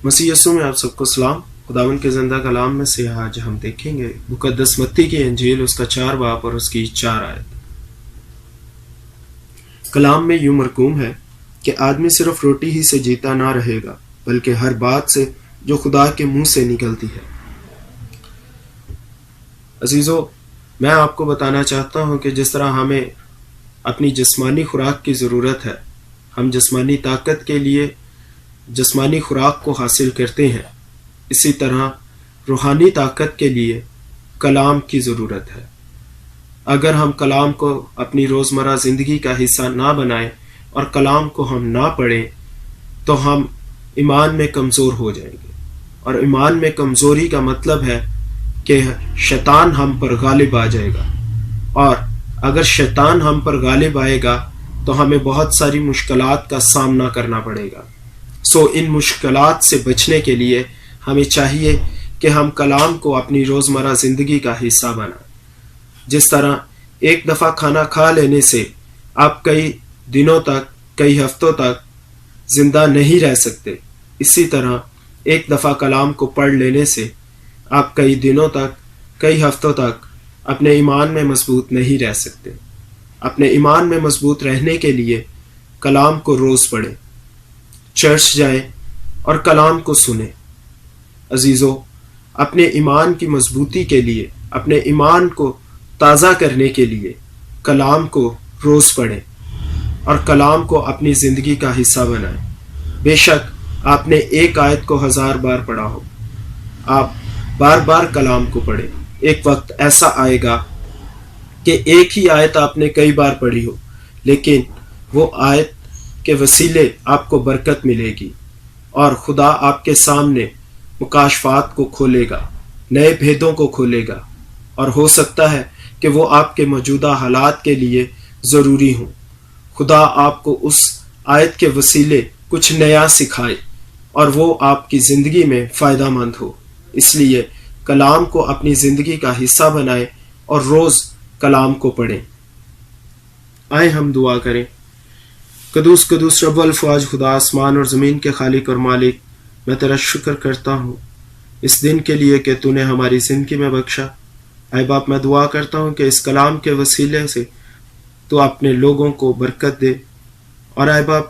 مسیح یسوع میں آپ سب کو سلام۔ خداوند کے زندہ کلام میں سے آج ہم دیکھیں گے مقدس متی کی انجیل، اس کا 4 باب اور اس کی 4 آیت۔ کلام میں یوں مرقوم ہے کہ آدمی صرف روٹی ہی سے جیتا نہ رہے گا بلکہ ہر بات سے جو خدا کے منہ سے نکلتی ہے۔ عزیزو، میں آپ کو بتانا چاہتا ہوں کہ جس طرح ہمیں اپنی جسمانی خوراک کی ضرورت ہے، ہم جسمانی طاقت کے لیے جسمانی خوراک کو حاصل کرتے ہیں، اسی طرح روحانی طاقت کے لیے کلام کی ضرورت ہے۔ اگر ہم کلام کو اپنی روزمرہ زندگی کا حصہ نہ بنائیں اور کلام کو ہم نہ پڑھیں تو ہم ایمان میں کمزور ہو جائیں گے، اور ایمان میں کمزوری کا مطلب ہے کہ شیطان ہم پر غالب آ جائے گا، اور اگر شیطان ہم پر غالب آئے گا تو ہمیں بہت ساری مشکلات کا سامنا کرنا پڑے گا۔ ان مشکلات سے بچنے کے لیے ہمیں چاہیے کہ ہم کلام کو اپنی روزمرہ زندگی کا حصہ بنائیں۔ جس طرح ایک دفعہ کھانا کھا لینے سے آپ کئی دنوں تک، کئی ہفتوں تک زندہ نہیں رہ سکتے، اسی طرح ایک دفعہ کلام کو پڑھ لینے سے آپ کئی دنوں تک، کئی ہفتوں تک اپنے ایمان میں مضبوط نہیں رہ سکتے۔ اپنے ایمان میں مضبوط رہنے کے لیے کلام کو روز پڑھیں، چرچ جائیں اور کلام کو سنیں۔ عزیزو، اپنے ایمان کی مضبوطی کے لیے، اپنے ایمان کو تازہ کرنے کے لیے کلام کو روز پڑھیں اور کلام کو اپنی زندگی کا حصہ بنائیں۔ بے شک آپ نے ایک آیت کو 1000 بار پڑھا ہو، آپ بار بار کلام کو پڑھیں۔ ایک وقت ایسا آئے گا کہ ایک ہی آیت آپ نے کئی بار پڑھی ہو، لیکن وہ آیت کے وسیلے آپ کو برکت ملے گی اور خدا آپ کے سامنے مکاشفات کو کھولے گا، نئے بھیدوں کو کھولے گا، اور ہو سکتا ہے کہ وہ آپ کے موجودہ حالات کے لیے ضروری ہوں۔ خدا آپ کو اس آیت کے وسیلے کچھ نیا سکھائے اور وہ آپ کی زندگی میں فائدہ مند ہو۔ اس لیے کلام کو اپنی زندگی کا حصہ بنائیں اور روز کلام کو پڑھیں۔ آئے ہم دعا کریں۔ قدوس قدوس رب الفواج خدا، آسمان اور زمین کے خالق اور مالک، میں تیرا شکر کرتا ہوں اس دن کے لیے کہ تو نے ہماری زندگی میں بخشا۔ اے باپ، میں دعا کرتا ہوں کہ اس کلام کے وسیلے سے تو اپنے لوگوں کو برکت دے، اور اے باپ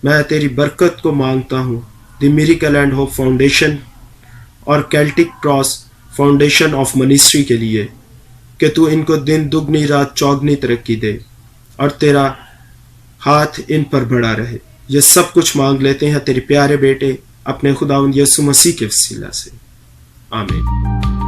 میں تیری برکت کو مانگتا ہوں دی میریکل اینڈ ہوپ فاؤنڈیشن اور Celtic cross foundation of ministry کے لیے، کہ تو ان کو دن دگنی رات چوگنی ترقی دے اور تیرا ہاتھ ان پر بڑھا رہے۔ یہ سب کچھ مانگ لیتے ہیں تیرے پیارے بیٹے اپنے خداوند یسوع مسیح کے وسیلہ سے، آمین۔